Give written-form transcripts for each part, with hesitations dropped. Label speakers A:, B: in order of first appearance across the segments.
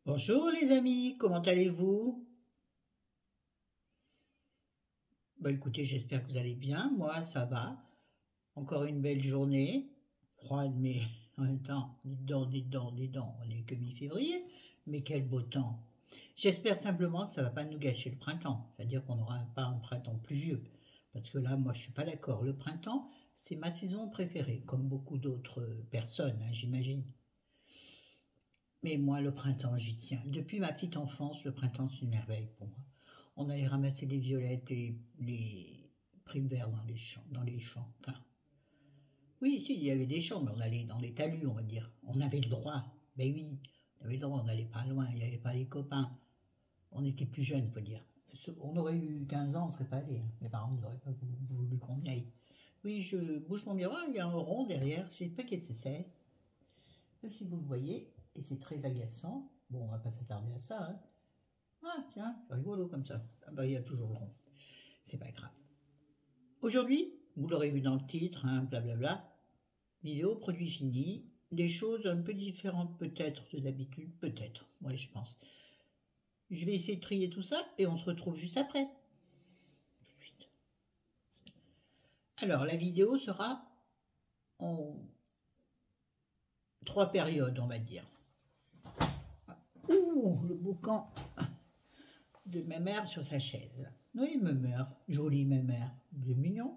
A: Bonjour les amis, comment allez-vous? Bah écoutez, j'espère que vous allez bien, moi ça va. Encore une belle journée, froide mais en même temps, dites donc, on n'est que mi-février, mais quel beau temps. J'espère simplement que ça va pas nous gâcher le printemps, c'est-à-dire qu'on n'aura pas un printemps pluvieux. Parce que là, moi je suis pas d'accord, le printemps, c'est ma saison préférée, comme beaucoup d'autres personnes, hein, j'imagine. Mais moi, le printemps, j'y tiens. Depuis ma petite enfance, le printemps, c'est une merveille pour moi. On allait ramasser des violettes et les primes verts dans les champs, Enfin, oui, si, il y avait des champs, mais on allait dans les talus, on va dire. On avait le droit. Ben oui, on avait le droit, on n'allait pas loin, il n'y avait pas les copains. On était plus jeunes, faut dire. On aurait eu 15 ans, on ne serait pas allés, hein. Mes parents n'auraient pas voulu qu'on y aille. Oui, je bouge mon miroir, il y a un rond derrière, je ne sais pas qu'est-ce que c'est. Si vous le voyez, et c'est très agaçant. Bon, on va pas s'attarder à ça, hein. Ah, tiens, c'est rigolo comme ça. Ah bah, il y a toujours le rond. C'est pas grave. Aujourd'hui, vous l'aurez vu dans le titre, hein, blablabla, vidéo produit fini, des choses un peu différentes peut-être de d'habitude, peut-être, ouais, je pense. Je vais essayer de trier tout ça et on se retrouve juste après. Tout de suite. Alors, la vidéo sera en 3 périodes, on va dire. Ouh, le boucan de ma mère sur sa chaise. Oui, ma mère, jolie ma mère, c'est mignon.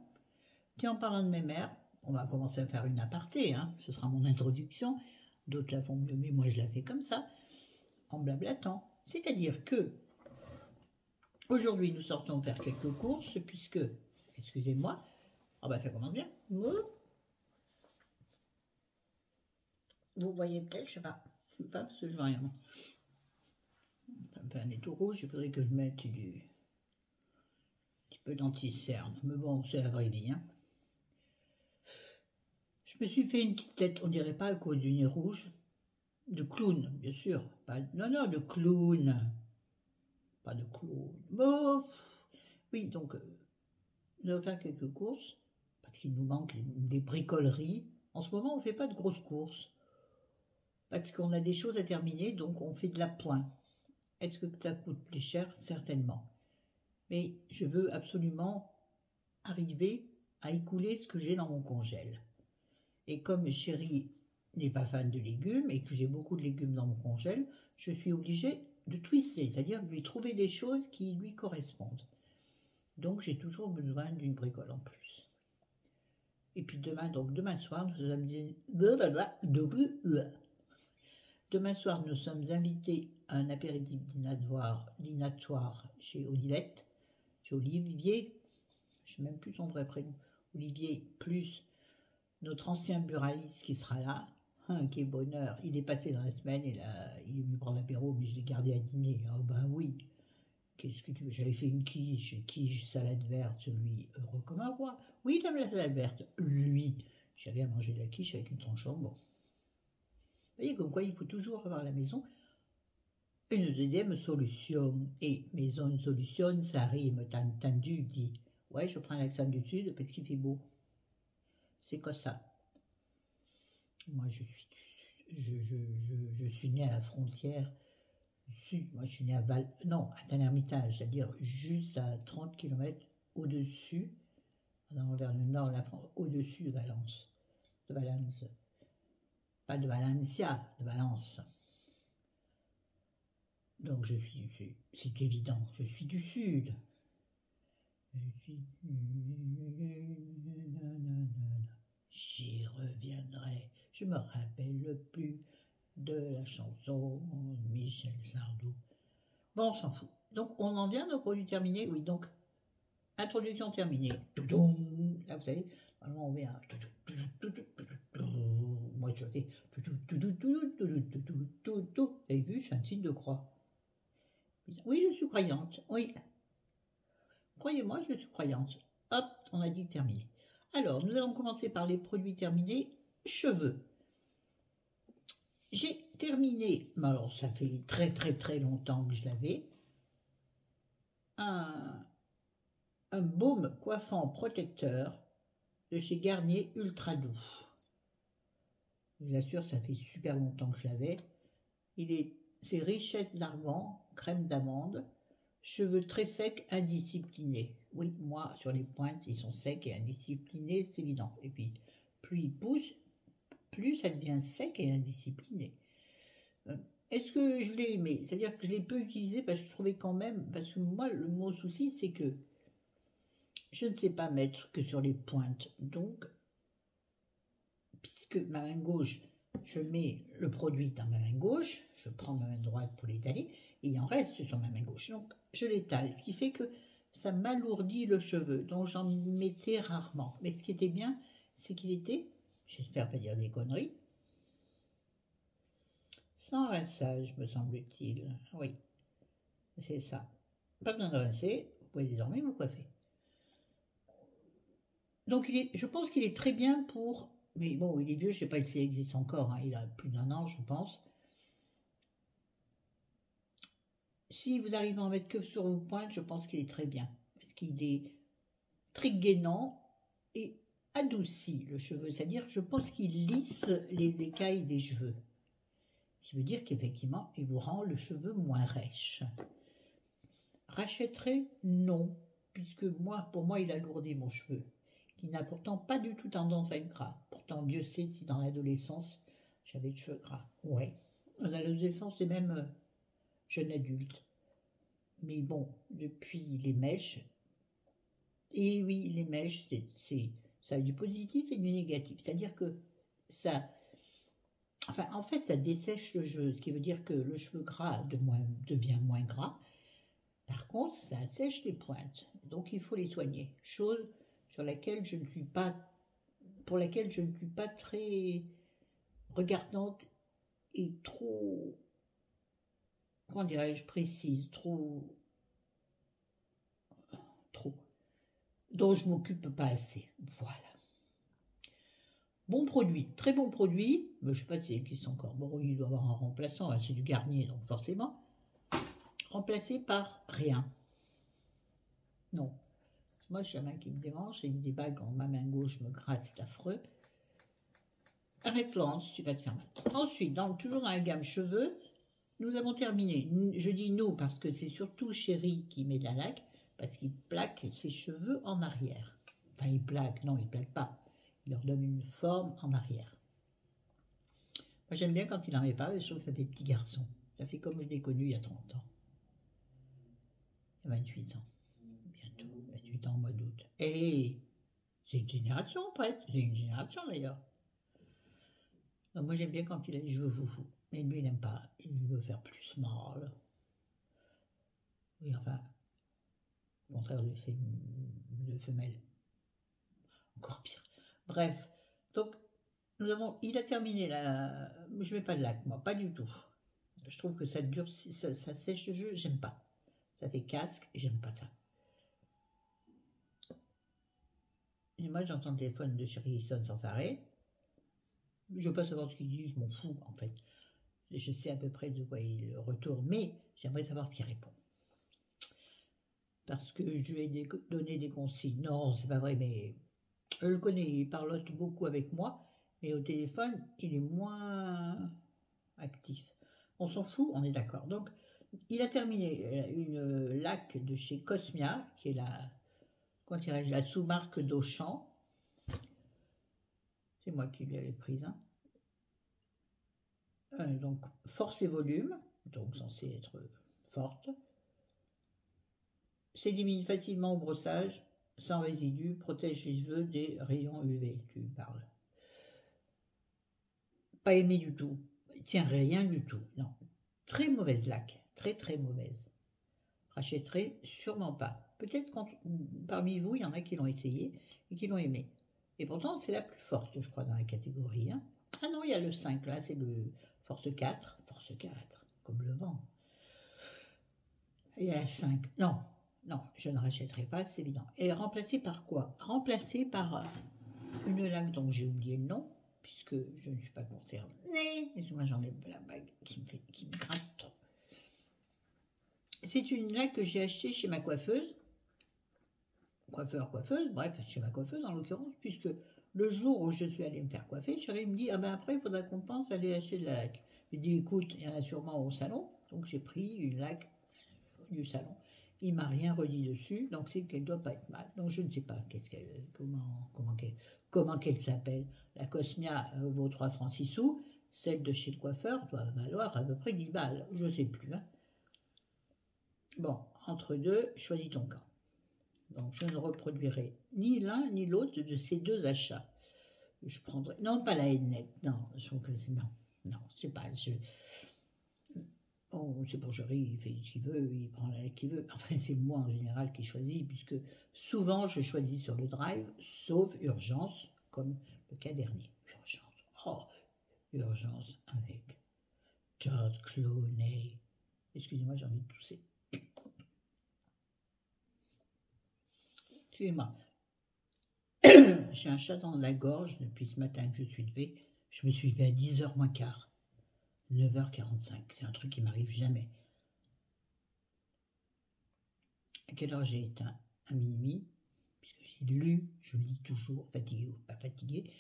A: Tiens, en parlant de mes mères, on va commencer à faire une aparté, hein. Ce sera mon introduction. D'autres la font mieux, mais moi je la fais comme ça, en blablatant. C'est-à-dire que, aujourd'hui, nous sortons faire quelques courses, puisque, excusez-moi, ah bah ça commence bien. Vous voyez peut-être, je sais pas parce que je vois rien. Ça me fait un nez tout rouge, il faudrait que je mette du petit peu d'anti-cerne. Mais bon, c'est la vraie vie, hein. Je me suis fait une petite tête, on dirait pas à cause du nez rouge, de clown, bien sûr. Pas, non, non, de clown. Pas de clown. Bon, oui, donc, nous allons faire quelques courses, parce qu'il nous manque des bricoleries. En ce moment, on ne fait pas de grosses courses, parce qu'on a des choses à terminer, donc on fait de l'appoint. Est-ce que ça coûte plus cher? Certainement. Mais je veux absolument arriver à écouler ce que j'ai dans mon congèle. Et comme chérie n'est pas fan de légumes et que j'ai beaucoup de légumes dans mon congèle, je suis obligée de twister, c'est-à-dire de lui trouver des choses qui lui correspondent. Donc j'ai toujours besoin d'une bricole en plus. Et puis demain soir, demain soir, nous sommes invités à un apéritif dînatoire chez Olivette, chez Olivier, je ne sais même plus son vrai prénom, Olivier, plus notre ancien buraliste qui sera là, hein, quel bonheur. Il est passé dans la semaine et là, il est venu prendre l'apéro, mais je l'ai gardé à dîner. Ah ben oui, qu'est-ce que tu veux? J'avais fait une quiche, salade verte, celui heureux comme un roi. Oui, il aime la salade verte, lui. J'avais à manger de la quiche avec une tranche en bon. Vous voyez, comme quoi il faut toujours avoir à la maison une deuxième solution. Et maison, une solution, ça rime, t'as entendu, dit. Ouais, je prends l'accent du sud parce qu'il fait beau. C'est quoi ça? Moi, je suis né à la frontière sud. Moi, je suis né à non, à Tain-l'Hermitage, c'est-à-dire juste à 30 km au-dessus, vers le nord de la France, au-dessus de Valence. De Valence. Pas de Valencia, de Valence. Donc, je suis du sud. C'est évident, je suis du sud. J'y reviendrai. Je me rappelle plus de la chanson de Michel Sardou. Bon, on s'en fout. Donc, on en vient nos produits terminés. Oui, donc, introduction terminée. Là, vous savez, normalement, on met un... Moi, je fais... Vous avez vu, je fais un signe de croix. Oui, je suis croyante. Oui. Croyez-moi, je suis croyante. Hop, on a dit terminé. Alors, nous allons commencer par les produits terminés. Cheveux. J'ai terminé, mais alors ça fait très très très longtemps que je l'avais, un baume coiffant protecteur de chez Garnier Ultra Doux. Je vous assure, ça fait super longtemps que je l'avais. Il est c'est richesse d'argan, crème d'amande, cheveux très secs, indisciplinés. Oui, moi, sur les pointes, ils sont secs et indisciplinés, c'est évident. Et puis, plus ils poussent, plus ça devient sec et indiscipliné. Est-ce que je l'ai aimé? C'est-à-dire que je l'ai peu utilisé parce que je trouvais quand même, parce que moi, mon souci, c'est que je ne sais pas mettre que sur les pointes. Donc, puisque ma main gauche, je mets le produit dans ma main gauche, je prends ma main droite pour l'étaler, et il en reste sur ma main gauche. Donc, je l'étale, ce qui fait que ça m'alourdit le cheveu. Donc, j'en mettais rarement. Mais ce qui était bien, c'est qu'il était, j'espère pas dire des conneries, sans rinçage, me semble-t-il. Oui, c'est ça. Pas besoin de rincer, vous pouvez désormais vous coiffer. Donc je pense qu'il est très bien pour... Mais bon, il est vieux, je ne sais pas s'il existe encore, hein, il a plus d'1 an, je pense. Si vous arrivez à en mettre que sur vos pointes, je pense qu'il est très bien. Parce qu'il est très gainant et adoucit le cheveu. C'est-à-dire, je pense qu'il lisse les écailles des cheveux. Ce qui veut dire qu'effectivement, il vous rend le cheveu moins rêche. Rachèterai? Non, puisque pour moi, il alourdit mon cheveu, qui n'a pourtant pas du tout tendance à être gras. Pourtant, Dieu sait si dans l'adolescence, j'avais de cheveux gras. Ouais, dans l'adolescence et même jeune adulte. Mais bon, depuis les mèches, et oui, les mèches, ça a du positif et du négatif. C'est-à-dire que ça... Enfin, en fait, ça dessèche le cheveu, ce qui veut dire que le cheveu gras devient moins gras. Par contre, ça assèche les pointes, donc il faut les soigner. Chose sur laquelle je ne suis pas, pour laquelle je ne suis pas très regardante et trop, comment dirais-je, précise, trop, dont je m'occupe pas assez. Voilà. Bon produit, très bon produit, mais je ne sais pas si ça existe encore. Bon, il doit y avoir un remplaçant, c'est du Garnier, donc forcément. Remplacé par rien. Non. Moi, je suis la main qui me démange, j'ai mis des bagues en ma main gauche, me gratte, c'est affreux. Arrête Florence, tu vas te faire mal. Ensuite, toujours dans la gamme cheveux, nous avons terminé. Je dis nous parce que c'est surtout Chéri qui met de la laque, parce qu'il plaque ses cheveux en arrière. Enfin, il plaque, non, il plaque pas. Il leur donne une forme en arrière. Moi, j'aime bien quand il n'en met pas, je trouve que ça fait petit garçon. Ça fait comme je l'ai connu il y a 30 ans. Il y a 28 ans. Bientôt, 28 ans au mois d'août. Et c'est une génération presque. C'est une génération d'ailleurs. Donc moi j'aime bien quand il a les cheveux foufou. Mais lui il n'aime pas. Il veut faire plus small. Oui, enfin, au contraire de femelle. Encore pire. Bref. Donc, il a terminé là. Je mets pas de lac, moi, pas du tout. Je trouve que ça durcit, ça sèche le cheveu, j'aime pas. Ça fait casque, et j'aime pas ça. Et moi, j'entends le téléphone de Chéri, il sonne sans arrêt. Je veux pas savoir ce qu'il dit, je m'en fous, en fait. Je sais à peu près de quoi il retourne, mais j'aimerais savoir ce qu'il répond. Parce que je lui ai donné des consignes. Non, c'est pas vrai, mais je le connais, il parlote beaucoup avec moi, mais au téléphone, il est moins actif. On s'en fout, on est d'accord. Donc, il a terminé une laque de chez Cosmia, qui est la sous-marque d'Auchan. C'est moi qui lui avais prise. Hein. Donc, force et volume, donc censé être forte. S'élimine facilement au brossage, sans résidus, protège les cheveux des rayons UV, tu parles. Pas aimé du tout. Tiens, rien du tout. Non. Très mauvaise laque. Très, très mauvaise. Rachèterai sûrement pas. Peut-être parmi vous, il y en a qui l'ont essayé et qui l'ont aimé. Et pourtant, c'est la plus forte, je crois, dans la catégorie. Hein. Ah non, il y a le 5, là, c'est le Force 4. Force 4, comme le vent. Il y a 5. Non, je ne rachèterai pas, c'est évident. Et remplacé par quoi? Remplacé par une laque dont j'ai oublié le nom, puisque je ne suis pas concernée. Et moi, j'en ai la bague qui me gratte trop. C'est une laque que j'ai achetée chez ma coiffeuse. Coiffeuse, bref, chez ma coiffeuse en l'occurrence, puisque le jour où je suis allée me faire coiffer, Chérie me dit, ah ben après, il faudra qu'on pense à aller acheter de la laque. Je dis, écoute, il y en a sûrement au salon. Donc j'ai pris une laque du salon. Il m'a rien redit dessus, donc c'est qu'elle doit pas être mal. Donc je ne sais pas comment qu'elle s'appelle. La Cosmia vaut 3 francs 6 sous. Celle de chez le coiffeur doit valoir à peu près 10 balles. Je ne sais plus. Hein. Bon, entre deux, choisis ton camp. Donc je ne reproduirai ni l'un ni l'autre de ces deux achats. Je prendrai. Non, pas la Headnet. Non, je trouve que c'est. Non, non, c'est pas. Oh, c'est pour Jory, il fait ce qu'il veut, il prend la qu'il veut. Enfin, c'est moi en général qui choisis, puisque souvent je choisis sur le drive, sauf urgence, comme le cas dernier. Urgence. Oh, urgence avec George Clooney. Excusez-moi, j'ai envie de tousser. Excusez-moi. J'ai un chat dans la gorge depuis ce matin que je suis levée. Je me suis levée à 10h moins quart. 9h45. C'est un truc qui m'arrive jamais. À quelle heure j'ai éteint? À minuit. Puisque j'ai lu, je lis toujours, fatigué ou pas fatigué,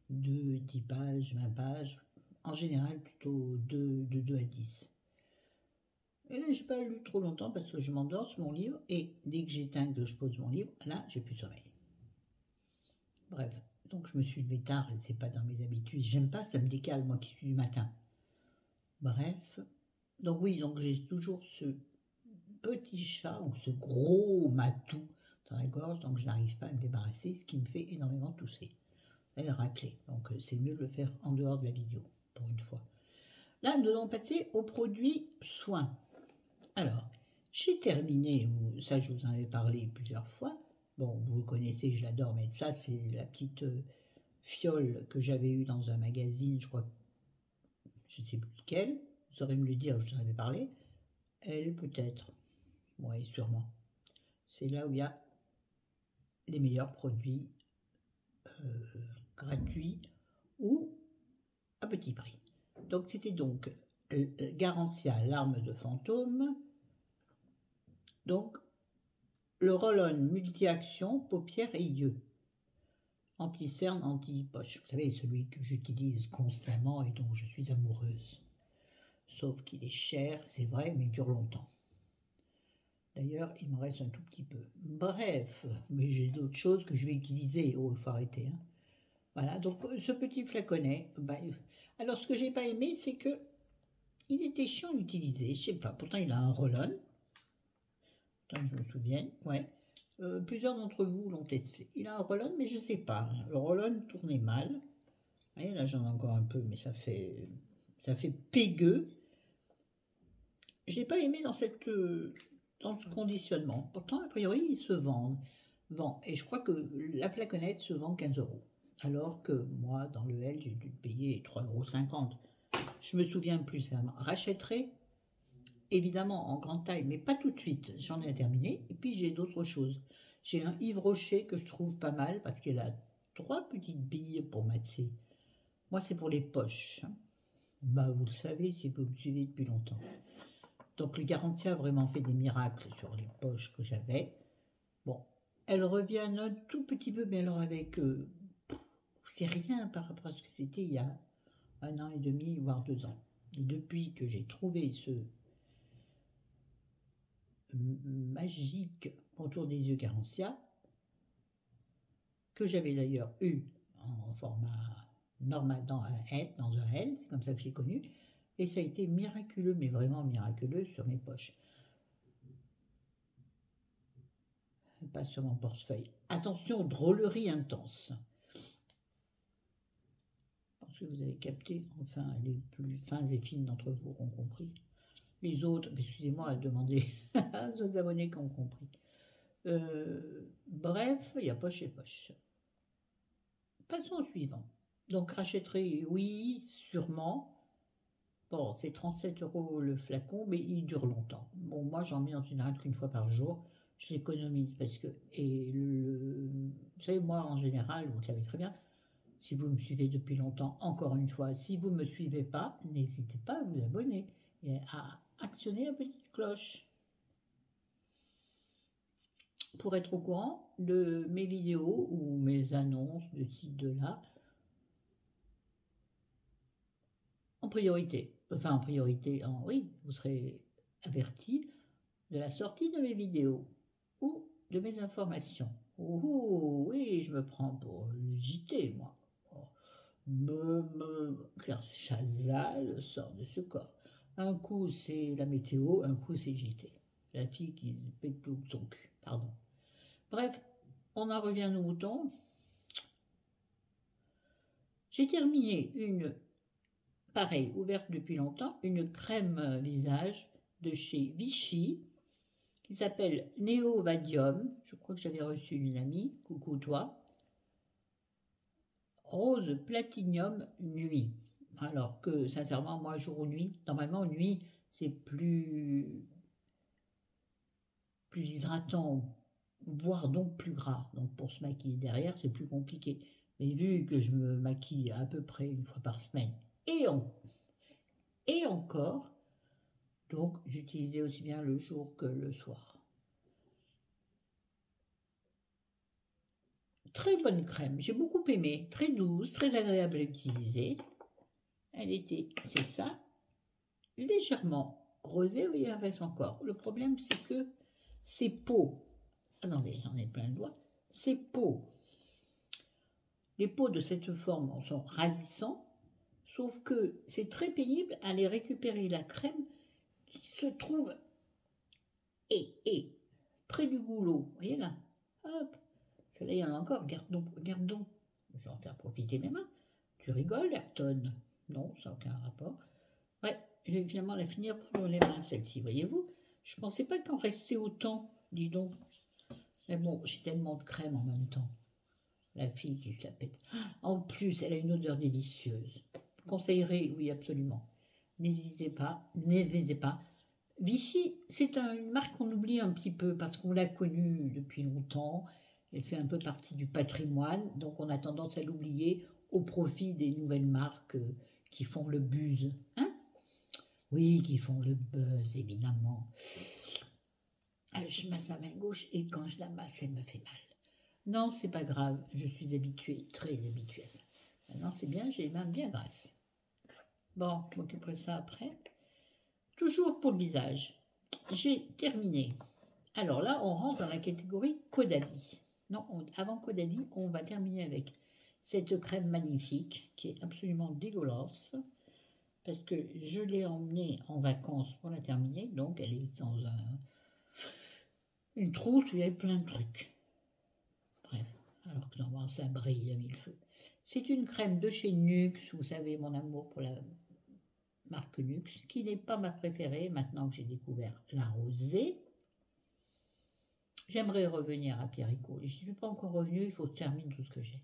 A: de 10 pages, 20 pages. En général, plutôt de 2 à 10. Et là, je n'ai pas lu trop longtemps parce que je m'endors sur mon livre. Et dès que j'éteins, que je pose mon livre, là, j'ai plus de sommeil. Bref. Donc je me suis levée tard et c'est pas dans mes habitudes. J'aime pas, ça me décale, moi qui suis du matin. Bref. Donc oui, donc j'ai toujours ce petit chat ou ce gros matou dans la gorge, donc je n'arrive pas à me débarrasser, ce qui me fait énormément tousser. Elle raclée. Donc c'est mieux de le faire en dehors de la vidéo, pour une fois. Là, nous allons passer aux produits soins. Alors, j'ai terminé, ça je vous en avais parlé plusieurs fois. Bon, vous connaissez, je l'adore, mais ça c'est la petite fiole que j'avais eue dans un magazine, je crois, je ne sais plus lequel, vous saurez me le dire, je vous en avais parlé. Elle peut-être, oui sûrement. C'est là où il y a les meilleurs produits gratuits ou à petit prix. Donc c'était donc Garantia, l'arme de fantôme. Donc le roll-on multi-action, paupières et yeux. Anti-cerne, anti-poche. Vous savez, celui que j'utilise constamment et dont je suis amoureuse. Sauf qu'il est cher, c'est vrai, mais il dure longtemps. D'ailleurs, il me reste un tout petit peu. Bref, mais j'ai d'autres choses que je vais utiliser. Oh, il faut arrêter. Hein. Voilà, donc ce petit flaconnet. Alors, ce que j'ai pas aimé, c'est que il était chiant à utiliser. Je sais pas, pourtant il a un roll-on. Attends, je me souviens. Ouais. Plusieurs d'entre vous l'ont testé. Il a un roll-on, mais je sais pas. Le roll-on tournait mal. Vous voyez, là j'en ai encore un peu, mais ça fait pégueux. Je n'ai pas aimé dans ce conditionnement. Pourtant, a priori, ils se vendent. Et je crois que la flaconnette se vend 15 €. Alors que moi, dans le L, j'ai dû payer 3,50 €. Je me souviens plus. Ça rachèterai, évidemment, en grande taille, mais pas tout de suite. J'en ai terminé. Et puis, j'ai d'autres choses. J'ai un Yves Rocher que je trouve pas mal parce qu'il a 3 petites billes pour masser. Moi, c'est pour les poches. Vous le savez si vous me suivez depuis longtemps. Donc le Garantia a vraiment fait des miracles sur les poches que j'avais. Bon, elles reviennent un tout petit peu, mais alors avec... c'est rien par rapport à ce que c'était il y a 1 an et demi, voire 2 ans. Et depuis que j'ai trouvé ce magique contour des yeux Garantia, que j'avais d'ailleurs eu en format normal dans un L, c'est comme ça que je l'ai connu, et ça a été miraculeux, mais vraiment miraculeux sur mes poches. Pas sur mon portefeuille. Attention, drôlerie intense. Je pense que vous avez capté, enfin, les plus fins et fines d'entre vous ont compris. Les autres, excusez-moi à demander aux abonnés qui ont compris. Bref, il y a poche et poche. Passons au suivant. Donc, rachèterai, oui, sûrement. Bon, c'est 37 € le flacon, mais il dure longtemps. Bon, moi, j'en mets en général qu'une fois par jour. Je l'économise parce que... vous savez, moi, en général, vous le savez très bien, si vous me suivez depuis longtemps, encore une fois, si vous ne me suivez pas, n'hésitez pas à vous abonner et à actionner la petite cloche pour être au courant de mes vidéos ou mes annonces de ci, de là. priorité. Enfin, en priorité, oui, vous serez averti de la sortie de mes vidéos ou de mes informations. Oh, oui, je me prends pour JT, moi. Oh, Claire Chazal sort de ce corps. Un coup, c'est la météo, un coup, c'est JT. La fille qui pète tout son cul, pardon. Bref, on en revient à nos moutons. J'ai terminé une, pareil, ouverte depuis longtemps, une crème visage de chez Vichy, qui s'appelle Néovadium. Je crois que j'avais reçu une amie, coucou toi. Rose Platinium Nuit. Alors que, sincèrement, moi, jour ou nuit, normalement, nuit, c'est plus hydratant, voire donc plus gras. Donc, pour se maquiller derrière, c'est plus compliqué. Mais vu que je me maquille à peu près une fois par semaine, et encore, donc j'utilisais aussi bien le jour que le soir. Très bonne crème, j'ai beaucoup aimé, très douce, très agréable à utiliser. Elle était, c'est ça, légèrement rosée, oui, il en reste encore. Le problème, c'est que ces peaux, attendez, j'en ai plein de doigts, ces peaux, les peaux de cette forme sont ravissants, sauf que c'est très pénible à aller récupérer la crème qui se trouve et près du goulot. Vous voyez là, hop, celle-là, il y en a encore, regarde donc. Je vais en faire profiter mes mains. Tu rigoles, Ayrton? Non, ça n'a aucun rapport. Ouais, je vais finalement la finir pour les mains, celle-ci, voyez-vous. Je ne pensais pas qu'en restait autant, dis donc. Mais bon, j'ai tellement de crème en même temps. La fille qui se la pète. En plus, elle a une odeur délicieuse. Conseillerais, oui, absolument. N'hésitez pas, n'hésitez pas. Vichy, c'est une marque qu'on oublie un petit peu parce qu'on l'a connue depuis longtemps. Elle fait un peu partie du patrimoine, donc on a tendance à l'oublier au profit des nouvelles marques qui font le buzz. Hein? Oui, qui font le buzz, évidemment. Je masse ma main gauche et quand je la masse, elle me fait mal. Non, c'est pas grave, je suis habituée, très habituée à ça. Maintenant, c'est bien, j'ai les mains bien grasses. Bon, je m'occuperai de ça après. Toujours pour le visage. J'ai terminé. Alors là, on rentre dans la catégorie Caudalie. Non, avant Caudalie, on va terminer avec cette crème magnifique qui est absolument dégueulasse parce que je l'ai emmenée en vacances pour la terminer. Donc, elle est dans une trousse où il y avait plein de trucs. Bref, alors que normalement, ça brille à mille feux. C'est une crème de chez Nuxe. Vous savez, mon amour pour la marque Nuxe, qui n'est pas ma préférée maintenant que j'ai découvert la rosée. J'aimerais revenir à Pierrico. Je ne suis pas encore revenue, il faut que je termine tout ce que j'ai.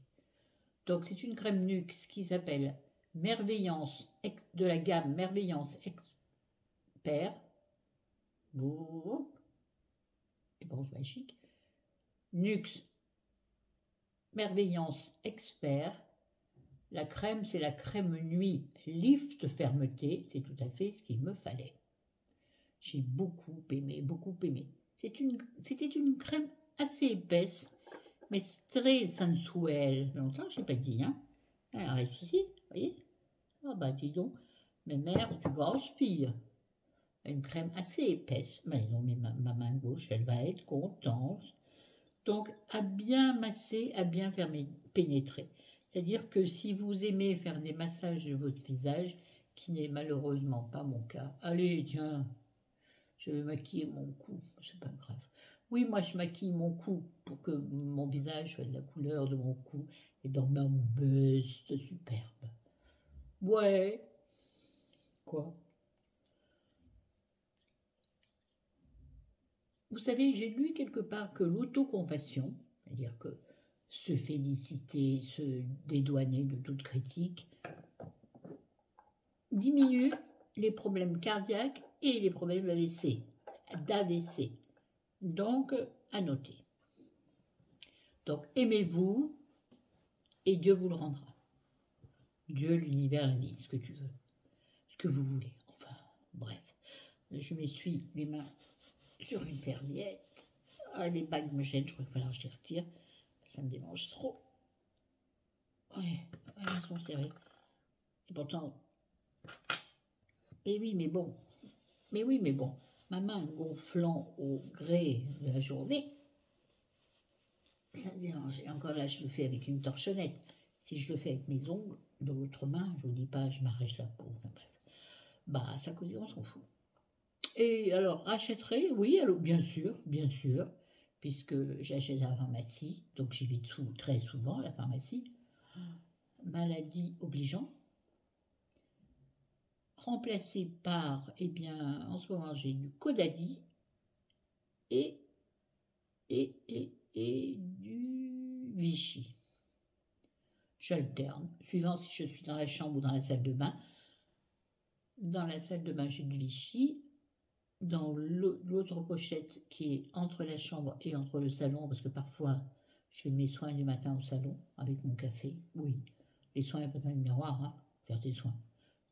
A: Donc c'est une crème Nuxe qui s'appelle Merveillance, de la gamme Merveillance Expert. Éponge magique. Nuxe Merveillance Expert. La crème, c'est la crème nuit lift fermeté. C'est tout à fait ce qu'il me fallait. J'ai beaucoup aimé, beaucoup aimé. C'était une crème assez épaisse, mais très sensuelle. Longtemps que je n'ai pas dit, hein. Elle reste ici, vous voyez. Ah bah dis donc, mes mères, tu gaspilles. Une crème assez épaisse. Mais non, mais ma main gauche, elle va être contente. Donc, à bien masser, à bien faire pénétrer. C'est-à-dire que si vous aimez faire des massages de votre visage, qui n'est malheureusement pas mon cas, allez, tiens, je vais maquiller mon cou, c'est pas grave. Oui, moi je maquille mon cou pour que mon visage soit de la couleur de mon cou et dans ma buste superbe. Ouais. Quoi? Vous savez, j'ai lu quelque part que l'autocompassion, c'est-à-dire que se féliciter, se dédouaner de toute critique, diminue les problèmes cardiaques et les problèmes d'AVC. Donc, à noter. Donc, aimez-vous et Dieu vous le rendra. Dieu, l'univers, la vie, ce que tu veux, ce que vous voulez. Enfin, bref. Je m'essuie les mains sur une serviette. Ah, les bagues me gênent, il va falloir que je les retire. Ça me démange trop. Ouais, elles sont serrées. Et pourtant, Et oui, mais bon. Mais oui, mais bon. Ma main gonflant au gré de la journée, ça me dérange. Et encore là, je le fais avec une torchonnette. Si je le fais avec mes ongles, de l'autre main, je vous dis pas, je m'arrache la peau. Enfin bref. Bah, ça cause, on s'en fout. Et alors, rachèterai, oui, alors, bien sûr, puisque j'achète à la pharmacie, donc j'y vais très souvent à la pharmacie. Maladie obligeant. Remplacé par, eh bien, en ce moment, j'ai du Caudalie et, et du Vichy. J'alterne, suivant si je suis dans la chambre ou dans la salle de bain. Dans la salle de bain, j'ai du Vichy. Dans l'autre pochette qui est entre la chambre et entre le salon, parce que parfois je fais mes soins du matin au salon avec mon café. Oui, les soins, il n'y a pas besoin de miroir, hein, faire tes soins.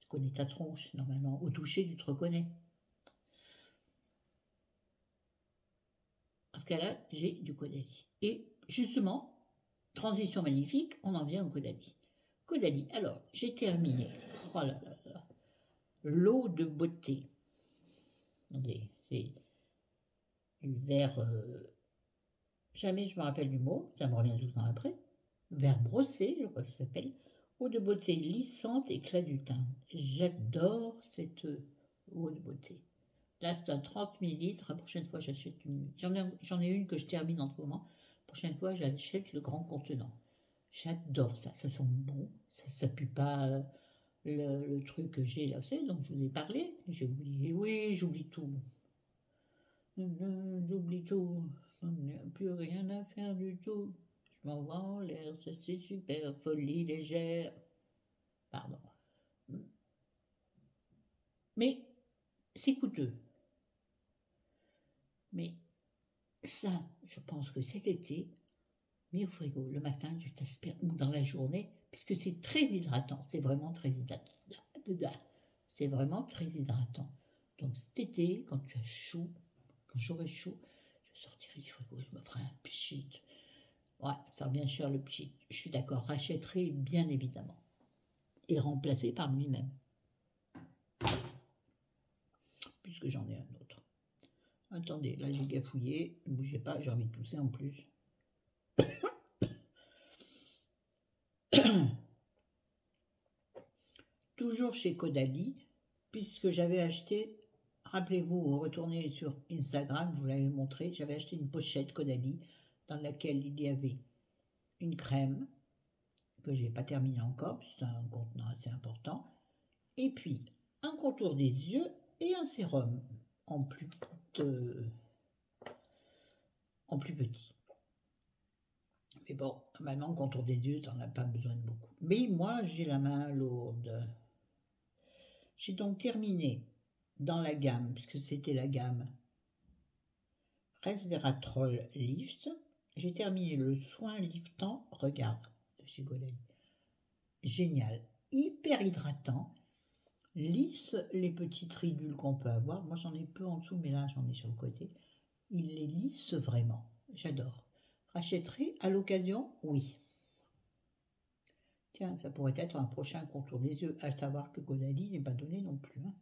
A: Tu connais ta tronche, normalement. Au toucher, tu te reconnais. Dans ce cas-là, j'ai du Caudalie. Et justement, transition magnifique, on en vient au Caudalie. Caudalie, alors, j'ai terminé. Oh là là là. L'eau de beauté. Attendez, c'est du verre. Jamais je me rappelle du mot, ça me revient tout le temps après. Verre brossé, je crois que ça s'appelle. Eau de beauté lissante, éclat du teint. J'adore cette eau de beauté. Là, c'est un 30 millilitres. La prochaine fois, j'achète une. J'en ai une que je termine en ce moment. La prochaine fois, j'achète le grand contenant. J'adore ça. Ça sent bon. Ça pue pas le truc que j'ai là, c'est donc je vous ai parlé. J'ai oublié. Oui, j'oublie tout. J'oublie tout. On n'a plus rien à faire du tout. Je m'envoie en l'air, ça c'est super. Folie légère. Pardon. Mais c'est coûteux. Mais ça, je pense que cet été, mis au frigo, le matin, tu t'aspires, ou dans la journée, puisque c'est très hydratant. C'est vraiment très hydratant. C'est vraiment très hydratant. Donc cet été, quand tu as chaud, quand j'aurai chaud, je sortirai du frigo, je me ferai un pchit. Ouais, ça revient cher le pchit. Je suis d'accord, rachèterai bien évidemment. Et remplacé par lui-même. Puisque j'en ai un autre. Attendez, là j'ai gafouillé. Ne bougez pas, j'ai envie de tousser en plus. Toujours chez Caudalie, puisque j'avais acheté, rappelez-vous, retournez sur Instagram, je vous l'avais montré, j'avais acheté une pochette Caudalie dans laquelle il y avait une crème que je n'ai pas terminée encore, c'est un contenant assez important, et puis un contour des yeux et un sérum en plus petit. Mais bon, normalement, le contour des yeux, tu n'en as pas besoin de beaucoup. Mais moi, j'ai la main lourde. J'ai donc terminé dans la gamme, puisque c'était la gamme Resveratrol Lift. J'ai terminé le soin liftant Regard de chez Caudalie. Génial, hyper hydratant, lisse les petites ridules qu'on peut avoir. Moi, j'en ai peu en dessous, mais là, j'en ai sur le côté. Il les lisse vraiment. J'adore. Rachèterai à l'occasion, oui. Tiens, ça pourrait être un prochain contour des yeux, à savoir que Caudalie n'est pas donné non plus. Hein.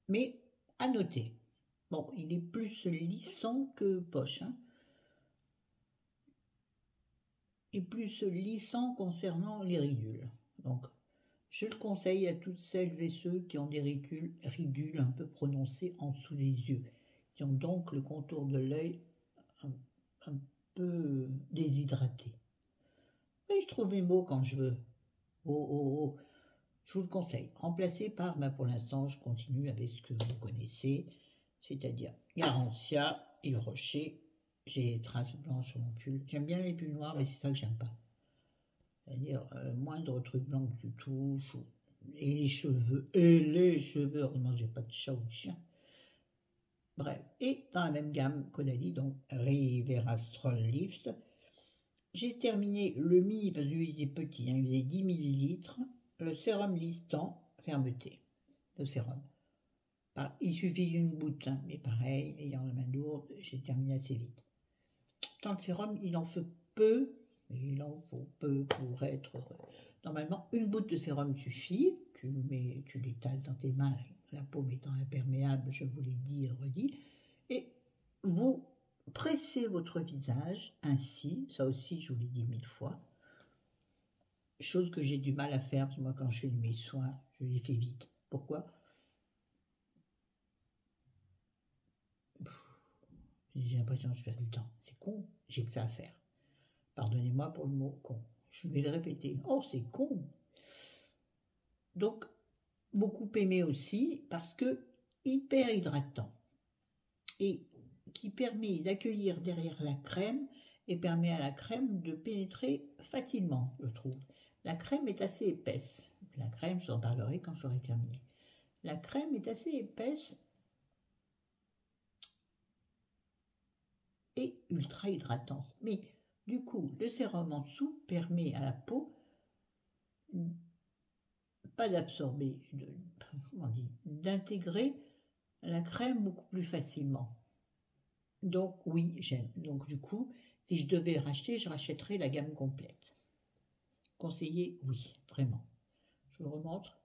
A: Mais à noter, bon, il est plus lissant que poche. Hein. Et plus lissant concernant les ridules. Donc, je le conseille à toutes celles et ceux qui ont des ridules un peu prononcées en dessous des yeux, qui ont donc le contour de l'œil un peu déshydraté. Et je trouve mes mots quand je veux. Oh. Je vous le conseille. Remplacé par, pour l'instant, je continue avec ce que vous connaissez, c'est-à-dire Garantia et Rocher. J'ai les traces blanches sur mon pull. J'aime bien les pulls noirs, mais c'est ça que j'aime pas. C'est-à-dire moindre truc blanc que tu touches. Et les cheveux. Heureusement, j'ai pas de chat ou de chien. Bref. Et dans la même gamme Caudalie, donc Resveratrol Lift. J'ai terminé le mini, parce qu'il était petit, hein, il faisait 10 millilitres. Le sérum listant, fermeté. Le sérum. Il suffit d'une goutte, hein, mais pareil, ayant la main lourde, j'ai terminé assez vite. Tant le sérum, il en faut peu, mais il en faut peu pour être heureux. Normalement, une goutte de sérum suffit, tu l'étales dans tes mains, la paume étant imperméable, je vous l'ai dit et redit, et vous pressez votre visage ainsi, ça aussi je vous l'ai dit 1000 fois, chose que j'ai du mal à faire, parce que moi quand je fais mes soins, je les fais vite. Pourquoi? J'ai l'impression que je perds du temps. C'est con, j'ai que ça à faire. Pardonnez-moi pour le mot con. Je vais le répéter. Oh, c'est con. Donc, beaucoup aimé aussi parce que hyper hydratant et qui permet d'accueillir derrière la crème et permet à la crème de pénétrer facilement, je trouve. La crème est assez épaisse. La crème, j'en parlerai quand j'aurai terminé. La crème est assez épaisse et ultra hydratante. Mais du coup, le sérum en dessous permet à la peau pas d'absorber, d'intégrer la crème beaucoup plus facilement. Donc oui, j'aime. Donc du coup, si je devais racheter, je rachèterais la gamme complète. Conseiller, oui, vraiment. Je vous le remontre.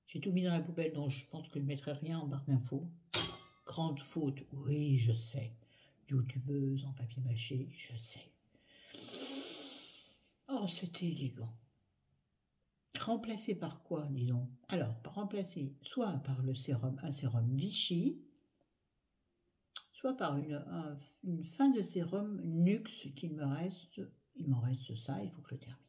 A: J'ai tout mis dans la poubelle, donc je pense que je ne mettrai rien en barre d'infos. Grande faute, oui, je sais. Youtubeuse en papier mâché, je sais. Oh, c'était élégant. Remplacé par quoi, dis donc? Alors, remplacé soit par le sérum, un sérum Vichy, soit par une fin de sérum Nux qu'il me reste. Il m'en reste ça, il faut que je termine.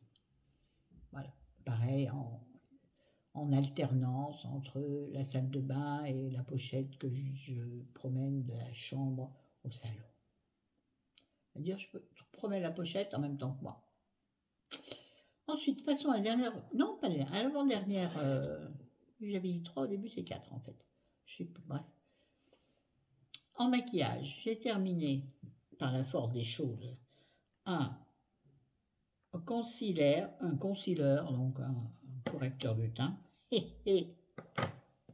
A: Voilà, pareil, en alternance entre la salle de bain et la pochette que je promène de la chambre au salon. C'est-à-dire, je promène la pochette en même temps que moi. Ensuite, passons à la dernière, non pas à l'avant-dernière, j'avais dit 3 au début, c'est 4 en fait. Je sais plus, bref. En maquillage, j'ai terminé, par la force des choses, un concealer, donc un correcteur de teint,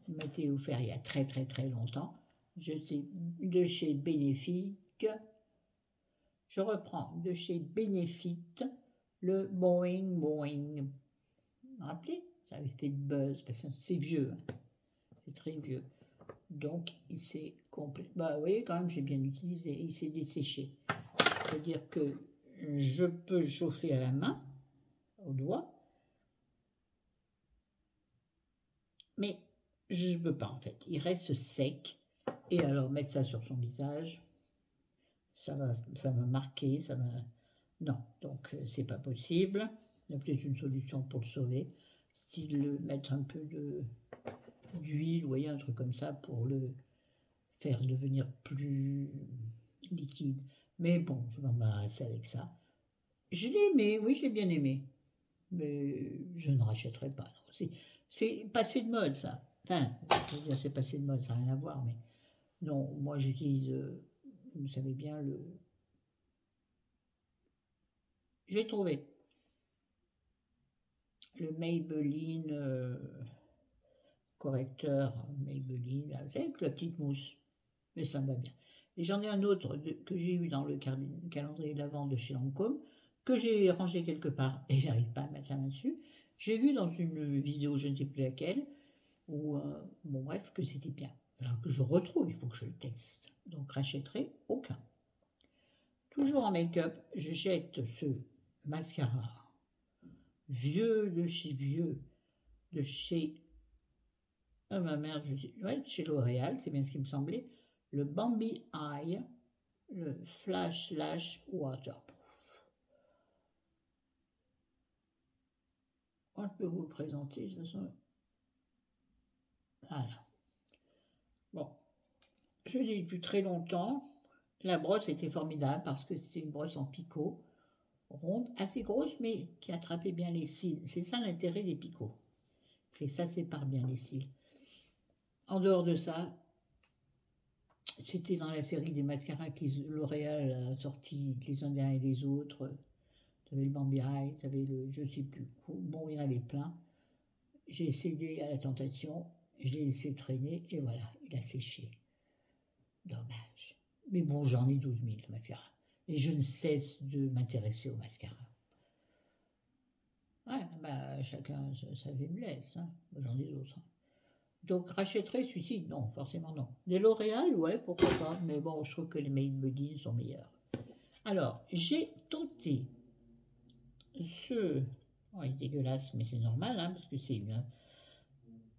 A: m'était offert il y a très très très longtemps, de chez Benefit, je reprends de chez Benefit, le Boing Boing. Vous vous rappelez? Ça avait fait de buzz, parce que c'est vieux, hein. C'est très vieux. Donc, il s'est complètement... Bah, vous voyez, quand même, j'ai bien utilisé. Il s'est desséché. C'est-à-dire que je peux le chauffer à la main, au doigt, mais je ne peux pas, en fait. Il reste sec. Et alors, mettre ça sur son visage, ça va marquer, ça va... Non, donc, c'est pas possible. Il y a peut-être une solution pour le sauver. Style, mettre un peu d'huile, vous voyez, un truc comme ça, pour le faire devenir plus liquide. Mais bon, je vais m'embarrasser avec ça. Je l'ai aimé, oui, je l'ai bien aimé. Mais je ne rachèterai pas. C'est passé de mode, ça. Enfin, je veux dire, c'est passé de mode, ça n'a rien à voir, mais non, moi j'utilise, vous savez bien, j'ai trouvé le Maybelline correcteur Maybelline, là, vous savez, avec la petite mousse, mais ça me va bien. Et j'en ai un autre que j'ai eu dans le calendrier de l'Avent de chez Lancôme, que j'ai rangé quelque part et j'arrive pas à mettre la main dessus. J'ai vu dans une vidéo, je ne sais plus laquelle, ou bon bref, que c'était bien. Alors que je retrouve, il faut que je le teste. Donc rachèterai aucun. Toujours en make-up, je jette ce mascara vieux de chez oh ma merde, ouais, chez L'Oréal, c'est bien ce qui me semblait, le Bambi Eye, le Flash Lash Waterproof. Je peux vous le présenter, de toute façon. Voilà. Bon, je l'ai depuis très longtemps. La brosse était formidable parce que c'est une brosse en picot, ronde, assez grosse, mais qui attrapait bien les cils. C'est ça l'intérêt des picots. Ça sépare bien les cils. En dehors de ça, c'était dans la série des mascaras que L'Oréal a sorti les uns derrière les autres. Tu avais le Bambi Eye, tu avais le je ne sais plus. Bon, il y en avait plein. J'ai cédé à la tentation, je l'ai laissé traîner et voilà, il a séché. Dommage. Mais bon, j'en ai 12 000 mascaras. Et je ne cesse de m'intéresser au mascara. Ouais, bah, chacun sa faiblesse, hein. Moi, j'en ai d'autres, hein. Donc, rachèterais celui-ci? Non, forcément non. Les L'Oréal, ouais, pourquoi pas, mais bon, je trouve que les Maybelline sont meilleurs. Alors, j'ai tenté ce... Oh, il est dégueulasse, mais c'est normal, hein, parce que c'est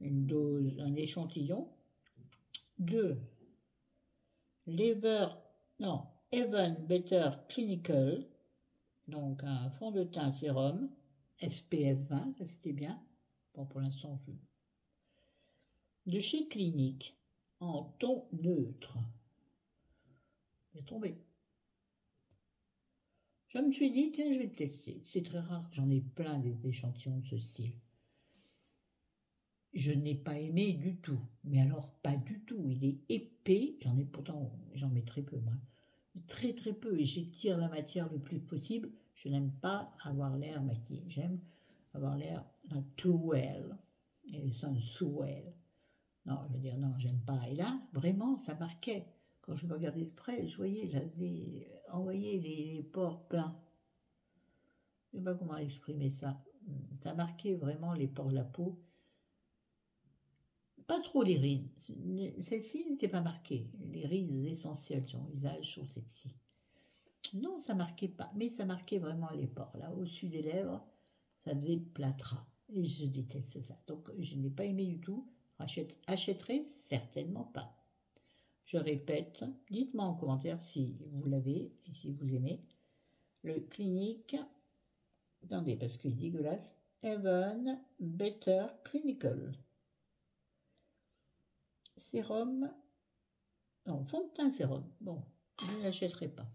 A: une dose, un échantillon de l'Ever... Non, Even Better Clinical, donc un fond de teint sérum, SPF 20, ça c'était bien. Bon, pour l'instant, de chez Clinique, en ton neutre. Il est tombé. Je me suis dit, tiens, je vais tester. C'est très rare, j'en ai plein des échantillons de ce style. Je n'ai pas aimé du tout, mais alors pas du tout. Il est épais, j'en mets très peu moi. Très très peu, et j'étire la matière le plus possible. Je n'aime pas avoir l'air maquillé, j'aime avoir l'air naturel, et sensuel. Non, je veux dire, non, j'aime pas. Et là, vraiment, ça marquait. Quand je me regardais de près, je voyais, là, envoyer les pores pleins. Je ne sais pas comment exprimer ça. Ça marquait vraiment les pores de la peau. Pas trop les rides. Celle-ci n'était pas marquée. Les rides essentielles sur mon visage sont sexy. Non, ça marquait pas. Mais ça marquait vraiment les pores. Là, au-dessus des lèvres, ça faisait plâtras. Et je déteste ça. Donc, je n'ai pas aimé du tout. Achèterai certainement pas. Je répète, dites-moi en commentaire si vous l'avez et si vous aimez. Le Clinique, attendez parce qu'il est dégueulasse, Even Better Clinical. Sérum, non, fond de teint sérum. Bon, je ne l'achèterai pas.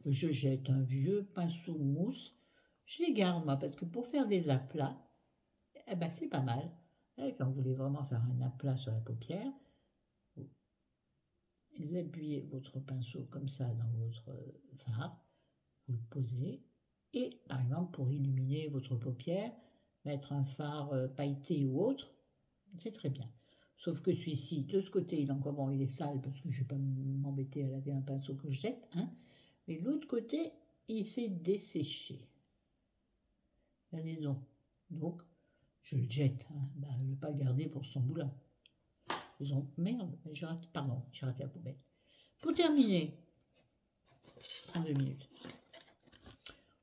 A: Je jette un vieux pinceau mousse. Je les garde moi parce que pour faire des aplats, eh ben, c'est pas mal. Et quand vous voulez vraiment faire un aplat sur la paupière, vous appuyez votre pinceau comme ça dans votre fard, vous le posez, et par exemple pour illuminer votre paupière, mettre un fard pailleté ou autre, c'est très bien. Sauf que celui-ci, de ce côté, il est encore bon, il est sale parce que je ne vais pas m'embêter à laver un pinceau que je jette, hein, mais de l'autre côté, il s'est desséché. Regardez donc, je le jette, hein, ben, je ne vais pas le garder pour son boulin. Merde, j'ai raté la poubelle. Pour terminer, 32 minutes.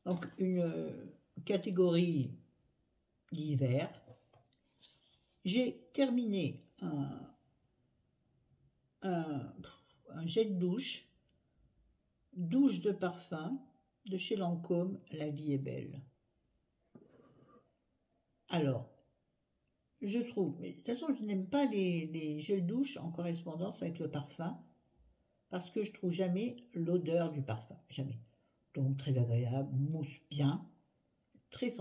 A: Donc, une catégorie d'hiver. J'ai terminé un jet de douche de parfum de chez Lancôme, La Vie est Belle. Alors, je trouve, mais de toute façon, je n'aime pas les gels douche en correspondance avec le parfum, parce que je trouve jamais l'odeur du parfum, jamais. Donc, très agréable, mousse bien, très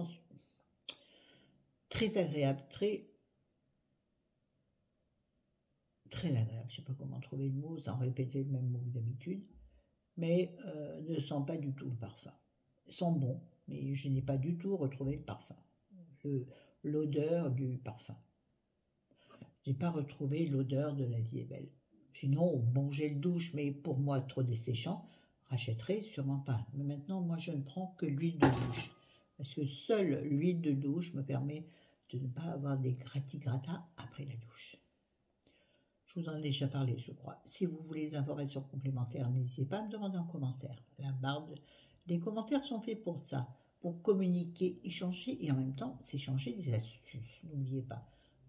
A: agréable, très agréable. Je ne sais pas comment trouver le mot sans répéter le même mot que d'habitude, mais ne sent pas du tout le parfum. Ils sont bons, mais je n'ai pas du tout retrouvé le parfum, l'odeur du parfum. Je n'ai pas retrouvé l'odeur de La Vie est Belle. Sinon, bon gel douche, mais pour moi trop desséchant, rachèterai sûrement pas. Mais maintenant, moi, je ne prends que l'huile de douche, parce que seule l'huile de douche me permet de ne pas avoir des gratis-gratas après la douche. Je vous en ai déjà parlé, je crois. Si vous voulez des informations complémentaires, n'hésitez pas à me demander en commentaire. Les commentaires sont faits pour ça, pour communiquer, échanger et en même temps s'échanger des astuces. N'oubliez pas.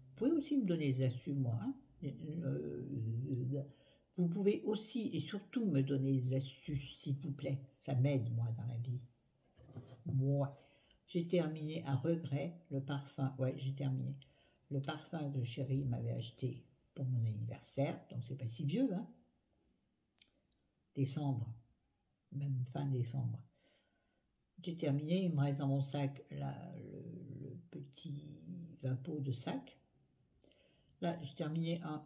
A: Vous pouvez aussi me donner des astuces, moi. Hein. Vous pouvez aussi et surtout me donner des astuces, s'il vous plaît. Ça m'aide, moi, dans la vie. Moi. J'ai terminé à regret le parfum. Ouais, j'ai terminé. Le parfum que chérie m'avait acheté pour mon anniversaire, donc c'est pas si vieux, hein. Décembre, même fin décembre. J'ai terminé, il me reste dans mon sac le petit vapeau de sac. Là, j'ai terminé un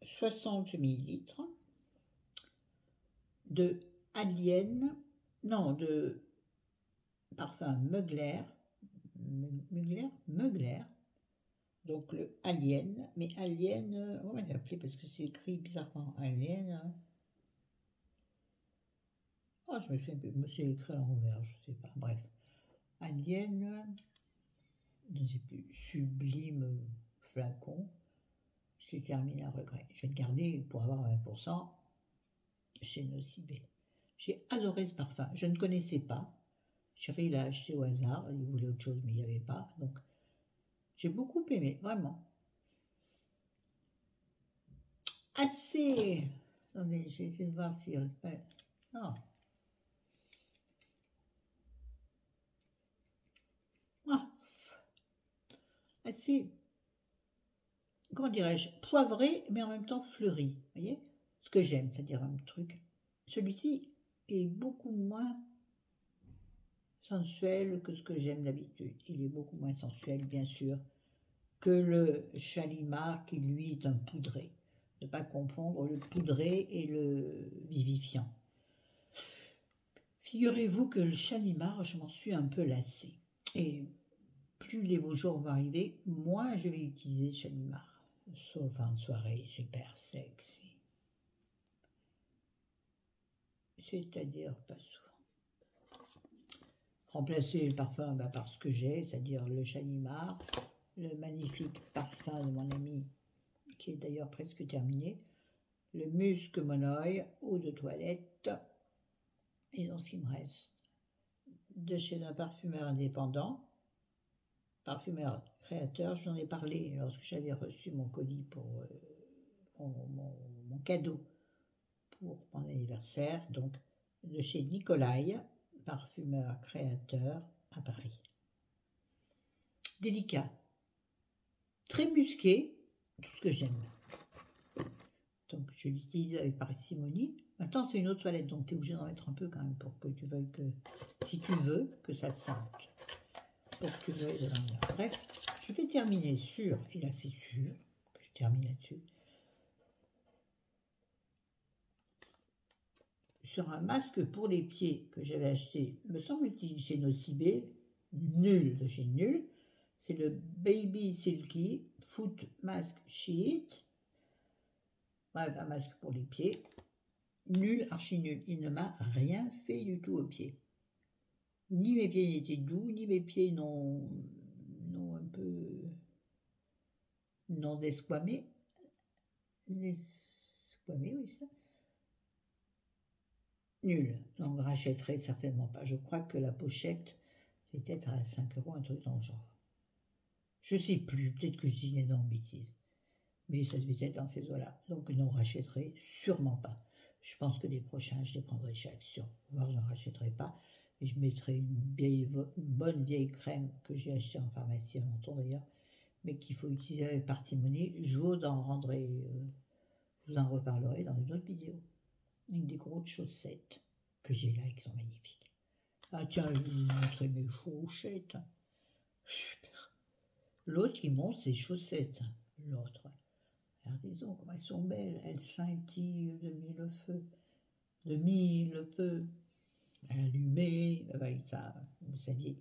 A: 60 ml de Alien, non, de parfum Mugler, donc le Alien, mais Alien, comment il appelé parce que c'est écrit bizarrement, Alien. Oh, je me suis écrit à l'envers, je sais pas, bref. Alien, je ne sais plus, sublime flacon. J'ai terminé à regret. Je vais le garder pour avoir 20% chez Nocibé. J'ai adoré ce parfum. Je ne connaissais pas. Chérie l'a acheté au hasard. Il voulait autre chose, mais il n'y avait pas. Donc, j'ai beaucoup aimé, vraiment. Assez. Attendez, je vais essayer de voir s'il reste pas. Non. Ah. Assez. Comment dirais-je, poivré, mais en même temps fleuri. Vous voyez ce que j'aime, c'est-à-dire un truc. Celui-ci est beaucoup moins sensuel que ce que j'aime d'habitude. Il est beaucoup moins sensuel, bien sûr, que le Chalimard qui, lui, est un poudré. Ne pas confondre le poudré et le vivifiant. Figurez-vous que le Chalimard, je m'en suis un peu lassée. Et plus les beaux jours vont arriver, moins je vais utiliser le Chalimard. Sauf en soirée super sexy. C'est-à-dire pas souvent. Remplacer le parfum par ce que j'ai, c'est-à-dire le Chalimard, le magnifique parfum de mon ami, qui est d'ailleurs presque terminé, le musc Monoi, eau de toilette, et donc ce qui me reste, de chez un parfumeur indépendant, parfumeur créateur, j'en ai parlé lorsque j'avais reçu mon colis pour mon cadeau pour mon anniversaire, donc de chez Nicolai, parfumeur créateur à Paris. Délicat, très musqué, tout ce que j'aime. Donc je l'utilise avec parcimonie. Maintenant c'est une eau de toilette, donc tu es obligé d'en mettre un peu quand même pour que tu veuilles que, si tu veux, que ça sente. Pour que tu veuilles de l'enlever. Bref, je vais terminer sur, et là c'est sûr que je termine là-dessus, sur un masque pour les pieds que j'avais acheté, me semble-t-il, chez Nocibé, nul de chez nul. C'est le Baby Silky Foot Mask Sheet. Bref, un masque pour les pieds. Nul, archi nul. Il ne m'a rien fait du tout aux pieds. Ni mes pieds n'étaient doux, ni mes pieds n'ont un peu non desquamé. Desquamé, oui, ça. Nul. Donc, rachèterai certainement pas. Je crois que la pochette c'est peut-être à 5 €, un truc dans le genre. Je sais plus, peut-être que je dis une énorme bêtise. Mais ça devait être dans ces eaux-là. Donc non, rachèterai sûrement pas. Je pense que les prochains, je les prendrai chez Action. Voire je n'en rachèterai pas. Et je mettrai une bonne vieille crème que j'ai achetée en pharmacie à longtemps d'ailleurs, mais qu'il faut utiliser avec parcimonie. Je vous en reparlerai dans une autre vidéo. Avec des grosses chaussettes que j'ai là et qui sont magnifiques. Ah tiens, je vais vous montrer mes chaussettes. Super. L'autre, il montre ses chaussettes. L'autre. Regardez-en comme elles sont belles. Elles scintillent de mille feux. De mille feux. Allumées. Ben, ça, vous saviez.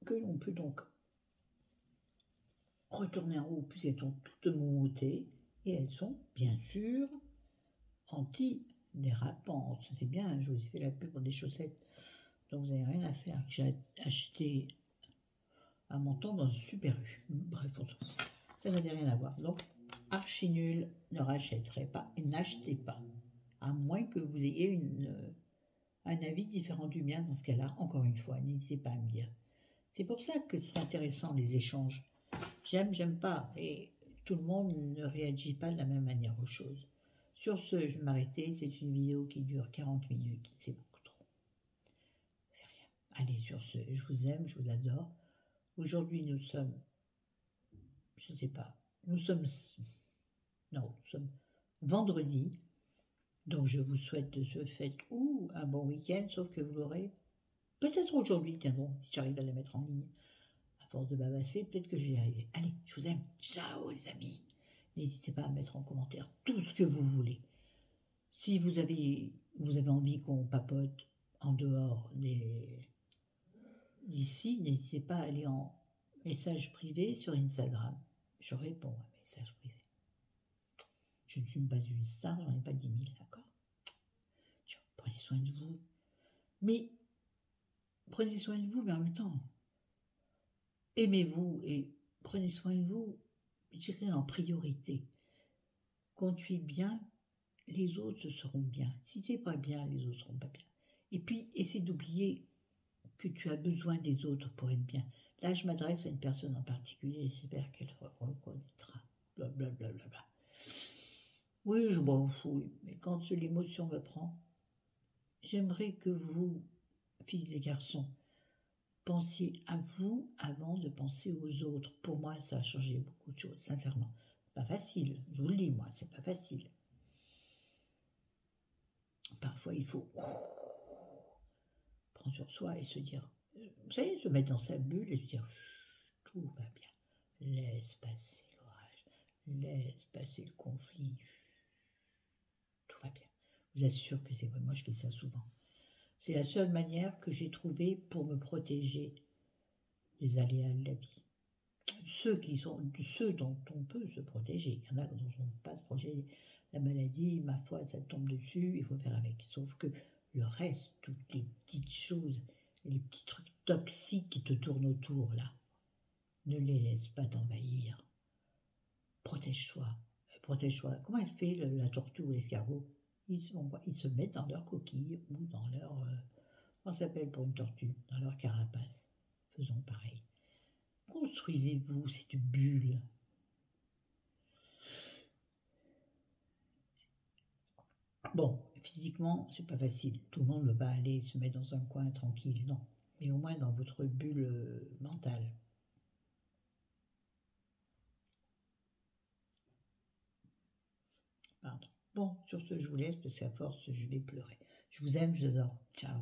A: Que l'on peut donc retourner en haut puisqu'elles sont toutes moutées. Et elles sont, bien sûr, anti-dérapantes. C'est bien, je vous ai fait la pub pour des chaussettes. Donc vous n'avez rien à faire. J'ai acheté à mon temps dans une super rue. Bref, ça n'avait rien à voir. Donc, archi nul, ne rachèterai pas et n'achetez pas. À moins que vous ayez un avis différent du mien dans ce cas-là. Encore une fois, n'hésitez pas à me dire. C'est pour ça que c'est intéressant les échanges. J'aime pas. Et tout le monde ne réagit pas de la même manière aux choses. Sur ce, je vais m'arrêter. C'est une vidéo qui dure 40 minutes. C'est beaucoup trop. C'est rien. Allez, sur ce, je vous aime, je vous adore. Aujourd'hui, nous sommes, je ne sais pas, nous sommes vendredi. Donc, je vous souhaite de ce fait un bon week-end, sauf que vous l'aurez peut-être aujourd'hui, tiens donc, si j'arrive à la mettre en ligne. À force de bavasser, peut-être que je vais y arriver. Allez, je vous aime. Ciao les amis. N'hésitez pas à mettre en commentaire tout ce que vous voulez. Si vous avez envie qu'on papote en dehors d'ici, n'hésitez pas à aller en message privé sur Instagram. Je réponds à message privé. Je ne suis pas une star, j'en ai pas 10 000, d'accord? Prenez soin de vous. Mais prenez soin de vous, mais en même temps, aimez-vous et prenez soin de vous, je dirais en priorité. Quand tu es bien, les autres seront bien. Si tu n'es pas bien, les autres seront pas bien. Et puis, essaie d'oublier que tu as besoin des autres pour être bien. Là, je m'adresse à une personne en particulier, j'espère qu'elle reconnaîtra. Blablabla. Oui, je m'en fous, mais quand l'émotion me prend, j'aimerais que vous, filles et garçons, pensiez à vous avant de penser aux autres. Pour moi, ça a changé beaucoup de choses, sincèrement. Pas facile, je vous le dis, moi, c'est pas facile. Parfois, il faut prendre sur soi et se dire, vous savez, se mettre dans sa bulle et se dire, tout va bien. Laisse passer l'orage, laisse passer le conflit, tout va bien. Je vous assure que c'est vrai, moi je fais ça souvent. C'est la seule manière que j'ai trouvée pour me protéger des aléas de la vie. Ceux dont on peut se protéger. Il y en a dont on ne peut pas se protéger. La maladie, ma foi, ça tombe dessus, il faut faire avec. Sauf que le reste, toutes les petites choses, les petits trucs toxiques qui te tournent autour, là, ne les laisse pas t'envahir. Protège-toi. Protège-toi. Comment elle fait la tortue ou l'escargot? Ils se mettent dans leur coquille ou dans leur... comment ça s'appelle pour une tortue? Dans leur carapace. Faisons pareil. Construisez-vous cette bulle. Bon, physiquement, c'est pas facile. Tout le monde ne veut pas aller se mettre dans un coin tranquille, non. Mais au moins dans votre bulle mentale. Pardon. Bon, sur ce, je vous laisse parce qu'à force, je vais pleurer. Je vous aime, je vous adore. Ciao.